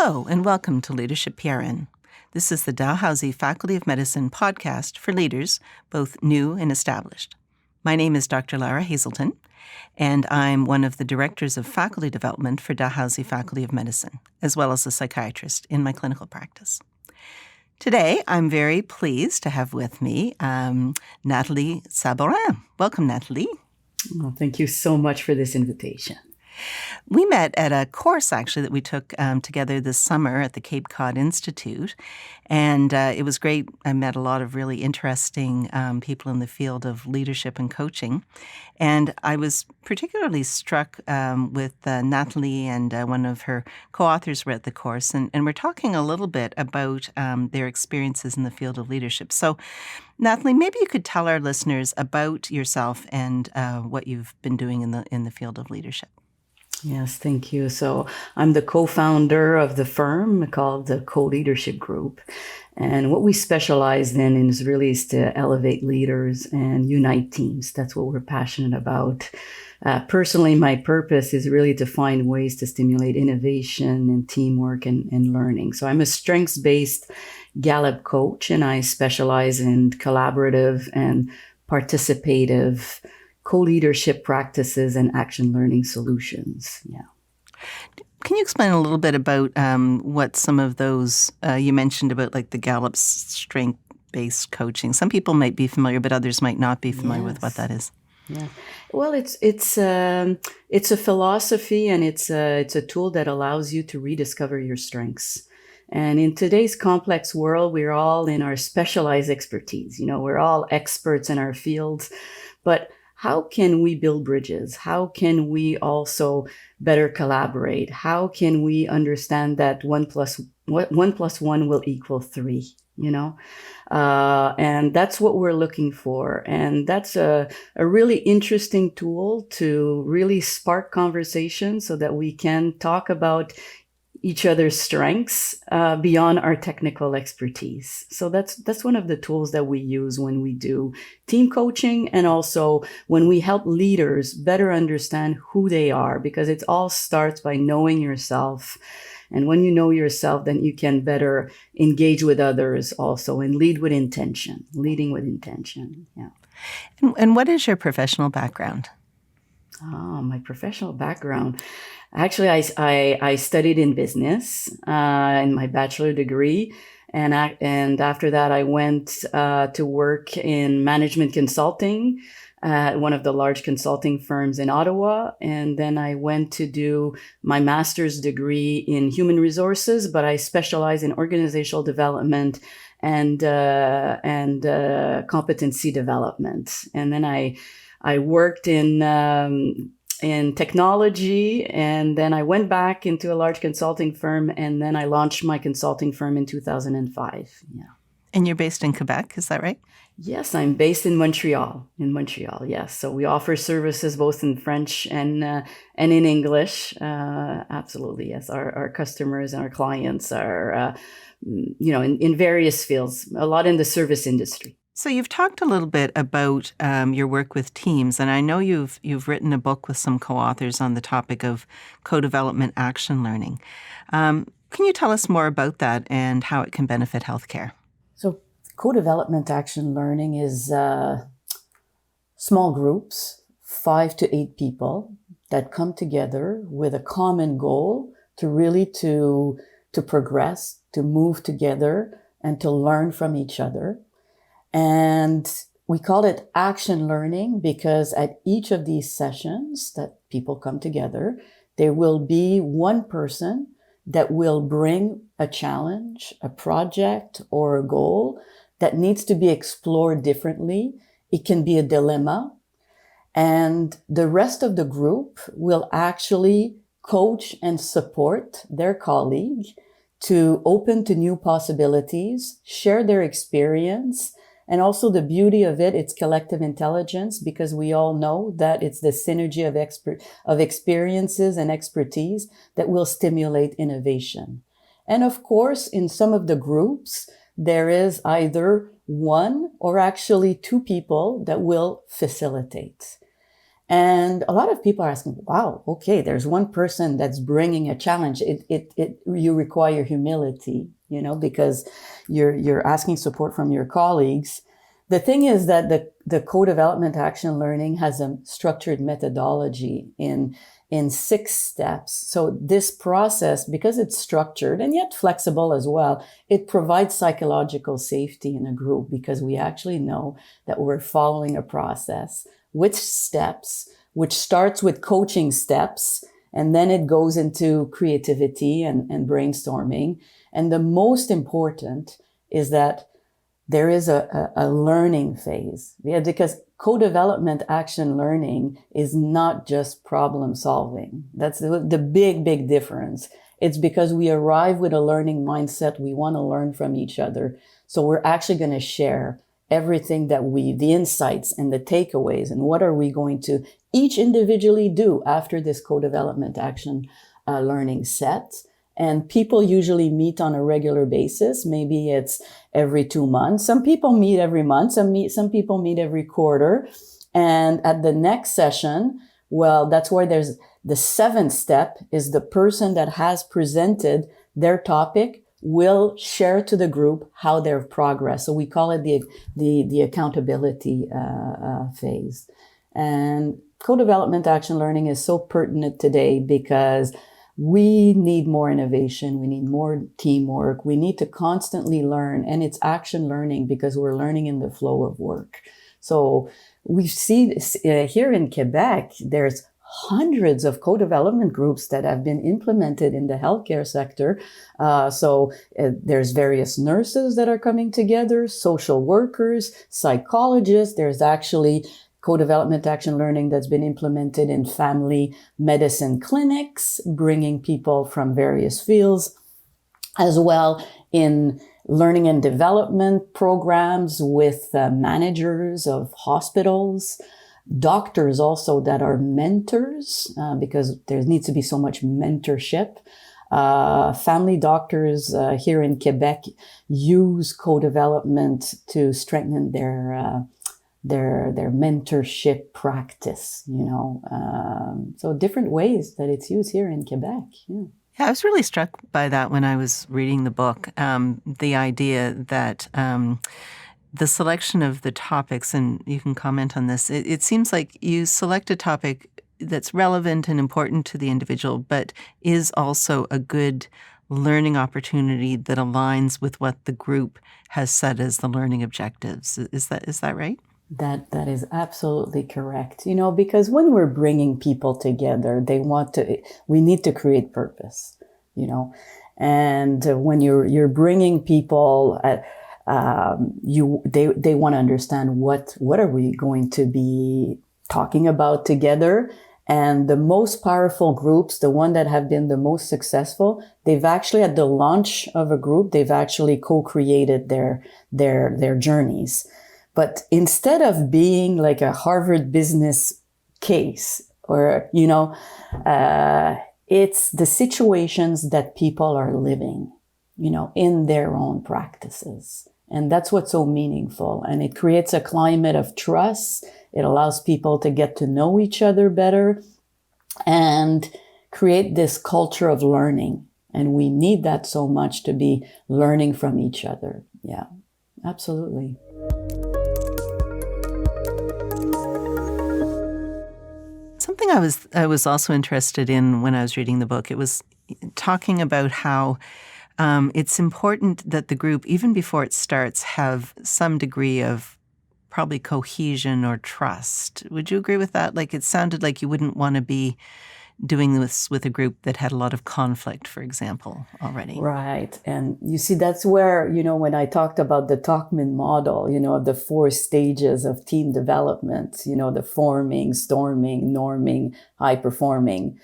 Hello, and welcome to Leadership PRN. This is the Dalhousie Faculty of Medicine podcast for leaders, both new and established. My name is Dr. Lara Hazelton, and I'm one of the directors of faculty development for Dalhousie Faculty of Medicine, as well as a psychiatrist in my clinical practice. Today, I'm very pleased to have with me Nathalie Sabourin. Welcome, Nathalie. Well, thank you so much for this invitation. We met at a course, actually, that we took together this summer at the Cape Cod Institute, and it was great. I met a lot of really interesting people in the field of leadership and coaching, and I was particularly struck with Nathalie and one of her co-authors were at the course, and we're talking a little bit about their experiences in the field of leadership. So, Nathalie, maybe you could tell our listeners about yourself and what you've been doing in the field of leadership. Yes, thank you. So I'm the co-founder of the firm called the Co-Leadership Group. And what we specialize in is to elevate leaders and unite teams. That's what we're passionate about. Personally, my purpose is really to find ways to stimulate innovation and teamwork and learning. So I'm a strengths-based Gallup coach, and I specialize in collaborative and participative co-leadership practices and action learning solutions. Yeah. Can you explain a little bit about what some of those you mentioned about, like the Gallup strength-based coaching? Some people might be familiar, but others might not be familiar with what that is. Yeah. Well, it's a philosophy, and it's a tool that allows you to rediscover your strengths. And in today's complex world, we're all in our specialized expertise. We're all experts in our fields, but how can we build bridges? How can we also better collaborate? How can we understand that 1 + 1 will equal 3? And that's what we're looking for. And that's a really interesting tool to really spark conversation so that we can talk about each other's strengths beyond our technical expertise. So that's one of the tools that we use when we do team coaching, and also when we help leaders better understand who they are, because it all starts by knowing yourself. And when you know yourself, then you can better engage with others also and leading with intention. Yeah. And what is your professional background? My professional background. Actually, I studied in business in my bachelor degree, and after that, I went to work in management consulting at one of the large consulting firms in Ottawa, and then I went to do my master's degree in human resources, but I specialize in organizational development and competency development, and then I worked in technology, and then I went back into a large consulting firm, and then I launched my consulting firm in 2005. Yeah. And you're based in Quebec, is that right? Yes, I'm based in Montreal. Yes. So we offer services both in French and in English. Absolutely, yes. Our customers and our clients are, in various fields, a lot in the service industry. So you've talked a little bit about your work with teams, and I know you've written a book with some co-authors on the topic of Codevelopment Action Learning. Can you tell us more about that and how it can benefit healthcare? So Codevelopment Action Learning is small groups, 5 to 8 people that come together with a common goal to progress, to move together, and to learn from each other. And we call it action learning because at each of these sessions that people come together, there will be one person that will bring a challenge, a project, or a goal that needs to be explored differently. It can be a dilemma. And the rest of the group will actually coach and support their colleague to open to new possibilities, share their experience. And also the beauty of it's collective intelligence, because we all know that it's the synergy of experiences and expertise that will stimulate innovation. And of course, in some of the groups, there is either one or actually 2 people that will facilitate. And a lot of people are asking, wow, okay, there's one person that's bringing a challenge. You require humility, because you're asking support from your colleagues. The thing is that the co-development action learning has a structured methodology in 6 steps. So this process, because it's structured and yet flexible as well, it provides psychological safety in a group because we actually know that we're following a process with steps, which starts with coaching steps, and then it goes into creativity and brainstorming. And the most important is that there is a learning phase. Yeah, because co-development action learning is not just problem solving. That's the big, big difference. It's because we arrive with a learning mindset. We want to learn from each other. So we're actually going to share everything that the insights and the takeaways, and what are we going to each individually do after this co-development action learning set. And people usually meet on a regular basis. Maybe it's every 2 months. Some people meet every month. Some people meet every quarter. And at the next session, well, that's where there's the 7th step is the person that has presented their topic will share to the group how they've progressed. So we call it the accountability phase. And co-development action learning is so pertinent today because we need more innovation. We need more teamwork. We need to constantly learn. And it's action learning because we're learning in the flow of work. So we see this, here in Quebec, there's hundreds of co-development groups that have been implemented in the healthcare sector. There's various nurses that are coming together, social workers, psychologists. There's actually co-development action learning that's been implemented in family medicine clinics, bringing people from various fields, as well in learning and development programs with managers of hospitals, doctors also that are mentors, because there needs to be so much mentorship. Family doctors here in Quebec use co-development to strengthen their mentorship practice, so different ways that it's used here in Quebec. Yeah, I was really struck by that when I was reading the book, the idea that the selection of the topics, and you can comment on this, it seems like you select a topic that's relevant and important to the individual, but is also a good learning opportunity that aligns with what the group has set as the learning objectives. Is that right? That is absolutely correct. Because when we're bringing people together, we need to create purpose, and when you're bringing people, they want to understand what are we going to be talking about together. And the most powerful groups, the one that have been the most successful, they've actually at the launch of a group, they've actually co-created their journeys. But instead of being like a Harvard business case or, it's the situations that people are living, in their own practices. And that's what's so meaningful. And it creates a climate of trust. It allows people to get to know each other better and create this culture of learning. And we need that so much to be learning from each other. Yeah, absolutely. Something I was also interested in when I was reading the book, it was talking about how it's important that the group, even before it starts, have some degree of probably cohesion or trust. Would you agree with that? Like, it sounded like you wouldn't want to be doing this with a group that had a lot of conflict, for example, already. Right. And you see, that's where, when I talked about the Tocqueville model, of the 4 stages of team development, the forming, storming, norming, high performing.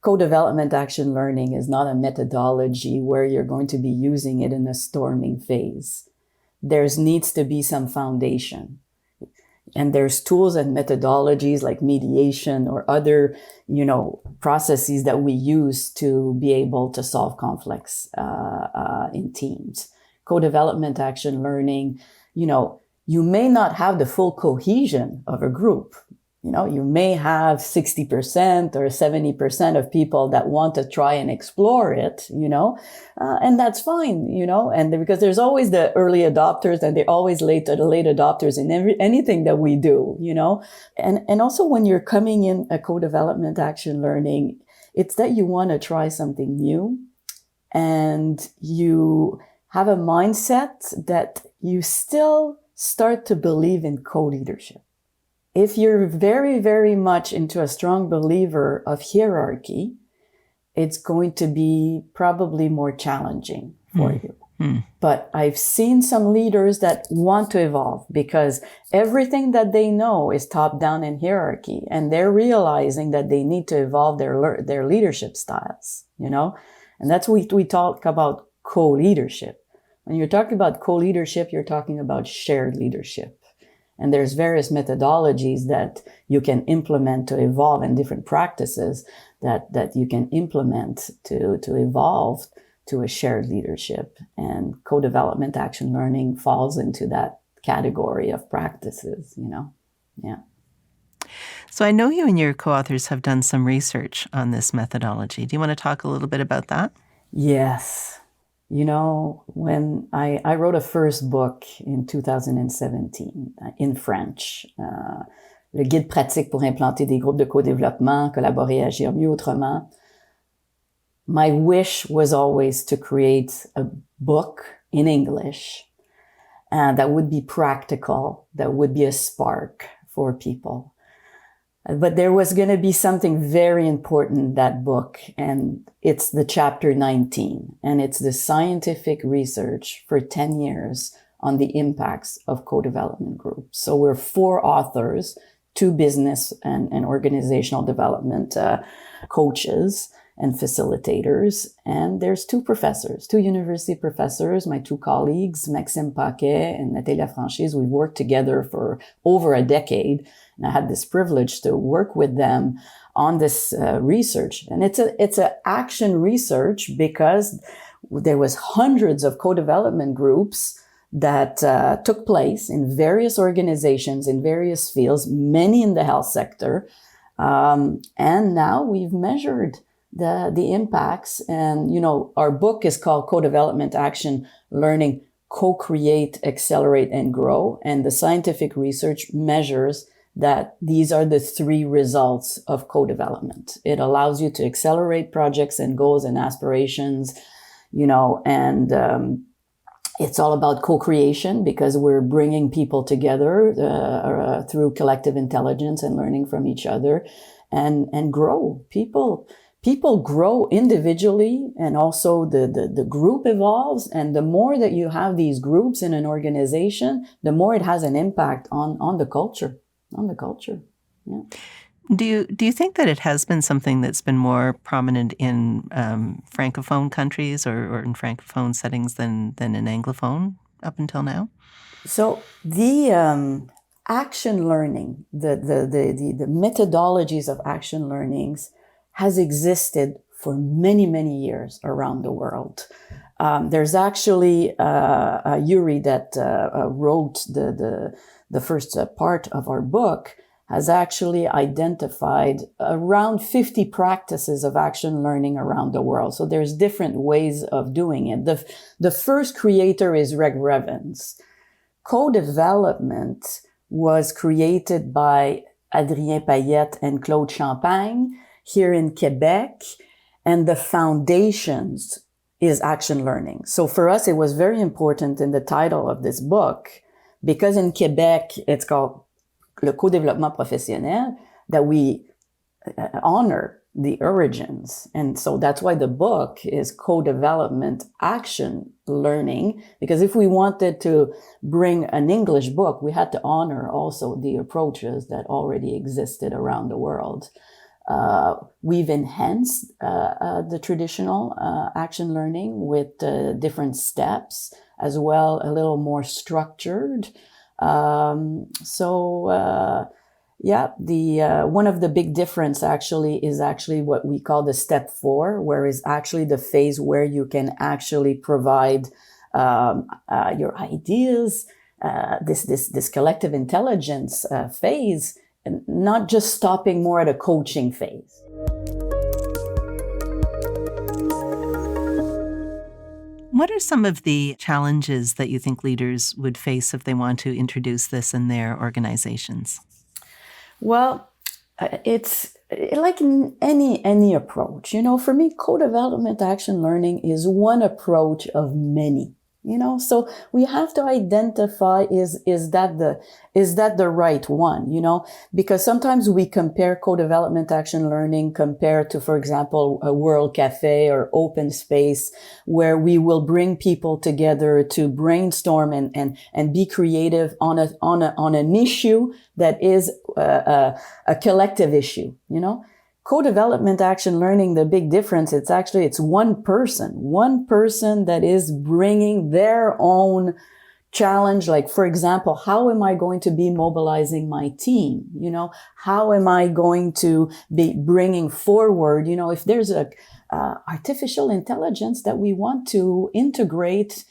Co-development action learning is not a methodology where you're going to be using it in a storming phase. There needs to be some foundation. And there's tools and methodologies like mediation or other, processes that we use to be able to solve conflicts in teams. Co-development action learning, you may not have the full cohesion of a group, You may have 60% or 70% of people that want to try and explore it, and that's fine, and because there's always the early adopters and they're always late adopters in anything that we do, and also when you're coming in a co-development action learning, it's that you want to try something new and you have a mindset that you still start to believe in co-leadership. If you're very, very much into a strong believer of hierarchy, it's going to be probably more challenging for you. But I've seen some leaders that want to evolve because everything that they know is top-down in hierarchy, and they're realizing that they need to evolve their leadership styles, And that's what we talk about co-leadership. When you're talking about co-leadership, you're talking about shared leadership. And there's various methodologies that you can implement to evolve and different practices that you can implement to evolve to a shared leadership. And co-development action learning falls into that category of practices, Yeah. So I know you and your co-authors have done some research on this methodology. Do you want to talk a little bit about that? Yes. When I wrote a first book in 2017 in French, le guide pratique pour implanter des groupes de co-développement, collaborer et agir mieux autrement. My wish was always to create a book in English that would be practical, that would be a spark for people. But there was going to be something very important in that book, and it's the chapter 19, and it's the scientific research for 10 years on the impacts of co-development groups. So we're 4 authors, 2 business and organizational development coaches and facilitators, and there's 2 professors, 2 university professors, my 2 colleagues, Maxime Paquet and Nathalie Sabourin. We've worked together for over a decade. And I had this privilege to work with them on this research. And it's a action research because there was hundreds of co-development groups that took place in various organizations, in various fields, many in the health sector. And now we've measured the impacts. And, our book is called Co-Development Action Learning, Co-Create, Accelerate, and Grow. And the scientific research measures that these are the 3 results of co-development. It allows you to accelerate projects and goals and aspirations, and it's all about co-creation because we're bringing people together through collective intelligence and learning from each other and grow. People grow individually, and also the group evolves. And the more that you have these groups in an organization, the more it has an impact on the culture. Yeah. Do you think that it has been something that's been more prominent in Francophone countries or in Francophone settings than in Anglophone up until now? So the action learning, the methodologies of action learnings has existed for many, many years around the world. There's actually Yuri that wrote the first part of our book has actually identified around 50 practices of action learning around the world. So there's different ways of doing it. The first creator is Reg Revens. Co-development was created by Adrien Payette and Claude Champagne here in Quebec, and the foundations is action learning. So for us, it was very important in the title of this book, because in Quebec, it's called le co-développement professionnel, that we honor the origins. And so that's why the book is Co-Development Action Learning, because if we wanted to bring an English book, we had to honor also the approaches that already existed around the world. We've enhanced the traditional action learning with different steps, as well, a little more structured. One of the big difference is what we call the step 4, where is actually the phase where you can actually provide your ideas. This collective intelligence phase and not just stopping more at a coaching phase. What are some of the challenges that you think leaders would face if they want to introduce this in their organizations? Well, it's like in any approach. For me, co-development action learning is one approach of many. So we have to identify is that the right one, because sometimes we compare co-development action learning compared to, for example, a World Cafe or open space, where we will bring people together to brainstorm and be creative on an issue that is a collective issue. Co-development action learning, the big difference, it's one person that is bringing their own challenge. Like, for example, how am I going to be mobilizing my team? How am I going to be bringing forward, if there's a artificial intelligence that we want to integrate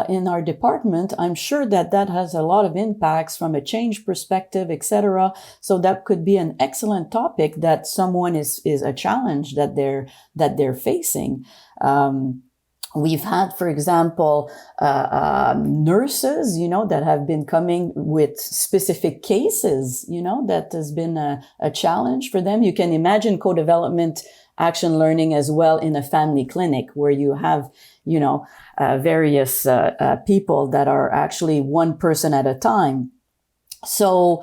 in our department, I'm sure that has a lot of impacts from a change perspective, etc. So that could be an excellent topic that someone is a challenge that they're facing. We've had, for example, nurses, that have been coming with specific cases, that has been a challenge for them. You can imagine co-development action learning as well in a family clinic, where you have, various people that are actually one person at a time. So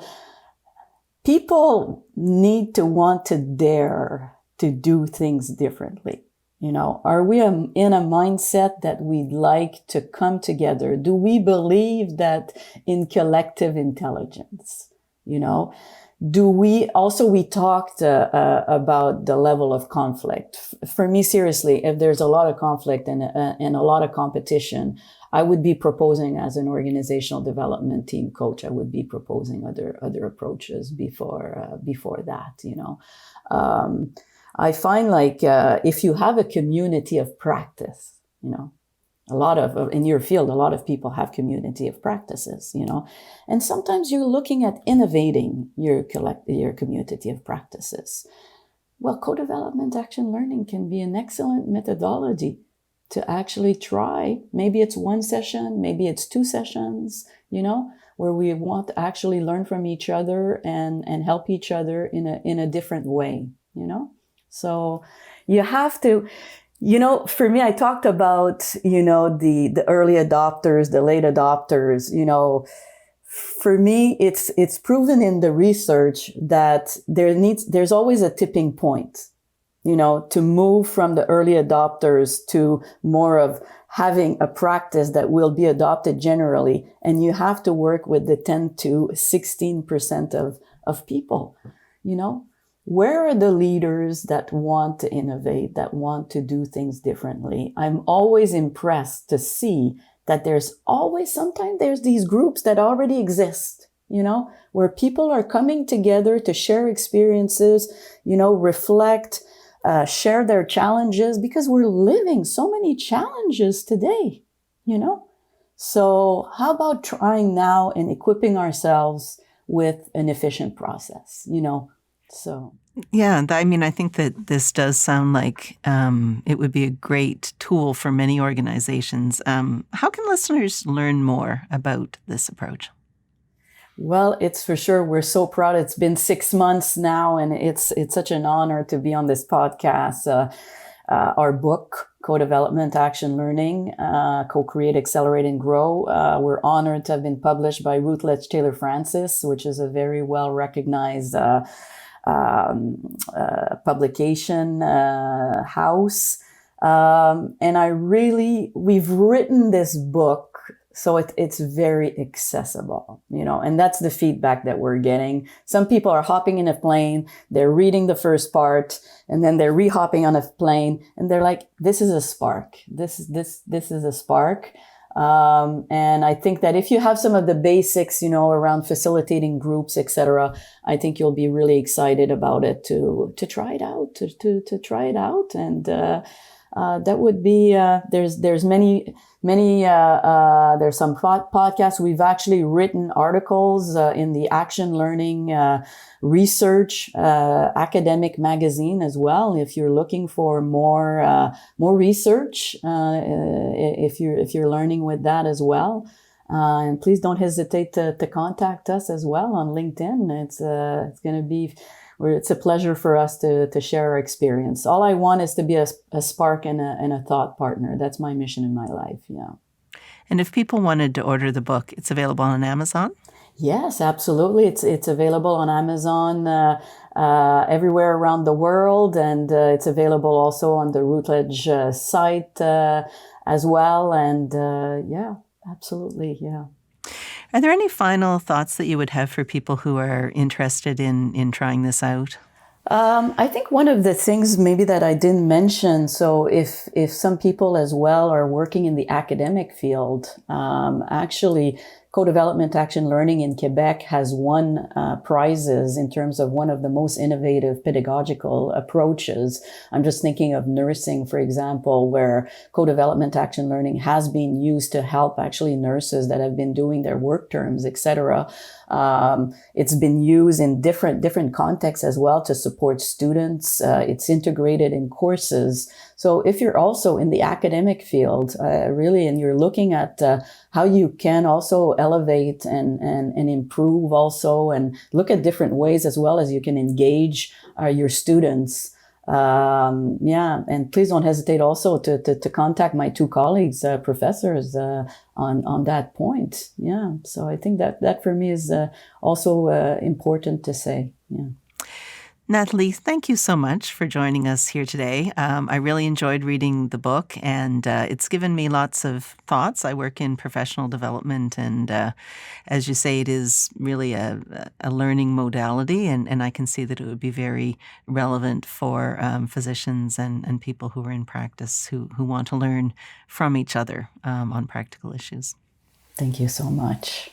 people need to want to dare to do things differently. Are we in a mindset that we'd like to come together? Do we believe that in collective intelligence? We talked about the level of conflict. For me, seriously, if there's a lot of conflict and a lot of competition, I would be proposing, as an organizational development team coach, I would be proposing other approaches before that. I find if you have a community of practice, in your field, a lot of people have community of practices, and sometimes you're looking at innovating your community of practices. Well, co-development action learning can be an excellent methodology to actually try. Maybe it's one session, maybe it's 2 sessions, where we want to actually learn from each other and help each other in a different way, So you have to, for me, I talked about, the early adopters, the late adopters, for me, it's proven in the research that there's always a tipping point, to move from the early adopters to more of having a practice that will be adopted generally. And you have to work with the 10 to 16% of people, Where are the leaders that want to innovate, that want to do things differently? I'm always impressed to see that sometimes there's these groups that already exist, where people are coming together to share experiences, reflect, share their challenges, because we're living so many challenges today, So how about trying now and equipping ourselves with an efficient process, So. Yeah, I think that this does sound like it would be a great tool for many organizations. How can listeners learn more about this approach? Well, it's for sure. We're so proud. It's been 6 months now, and it's such an honor to be on this podcast. Our book, Co-Development Action Learning, Co-Create, Accelerate, and Grow. We're honored to have been published by Routledge Taylor Francis, which is a very well-recognized publication house. And we've written this book so it's very accessible, and that's the feedback that we're getting. Some people are hopping in a plane, they're reading the first part, and then they're re-hopping on a plane, and they're like, this is a spark. This is a spark. And I think that if you have some of the basics, around facilitating groups, etc., I think you'll be really excited about it to try it out, to try it out. And that would be, there's many, there's some podcasts. We've actually written articles in the Action Learning research academic magazine as well. If you're looking for more research, if you're learning with that as well. And please don't hesitate to contact us as well on LinkedIn. It's going to be, it's a pleasure for us to share our experience. All I want is to be a spark and a thought partner. That's my mission in my life. Yeah. And if people wanted to order the book, it's available on Amazon? Yes, absolutely. It's available on Amazon everywhere around the world, and it's available also on the Routledge site as well. And yeah. Absolutely, yeah. Are there any final thoughts that you would have for people who are interested in trying this out? I think one of the things maybe that I didn't mention, so if some people as well are working in the academic field, actually Codevelopment Action Learning in Quebec has won prizes in terms of one of the most innovative pedagogical approaches. I'm just thinking of nursing, for example, where Codevelopment Action Learning has been used to help actually nurses that have been doing their work terms, etc. It's been used in different contexts as well to support students. It's integrated in courses. So if you're also in the academic field, really, and you're looking at how you can also elevate and improve also, and look at different ways as well as you can engage your students. Yeah, and please don't hesitate also to contact my two colleagues, professors, on that point. Yeah, so I think that for me is also important to say. Yeah. Nathalie, thank you so much for joining us here today. I really enjoyed reading the book, and it's given me lots of thoughts. I work in professional development, and as you say, it is really a learning modality, and I can see that it would be very relevant for physicians and people who are in practice who want to learn from each other on practical issues. Thank you so much.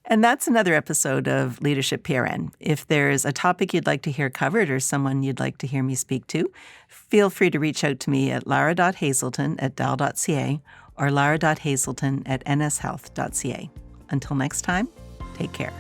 And that's another episode of Leadership PRN. If there's a topic you'd like to hear covered or someone you'd like to hear me speak to, feel free to reach out to me at lara.hazelton@dal.ca or lara.hazelton@nshealth.ca. Until next time, take care.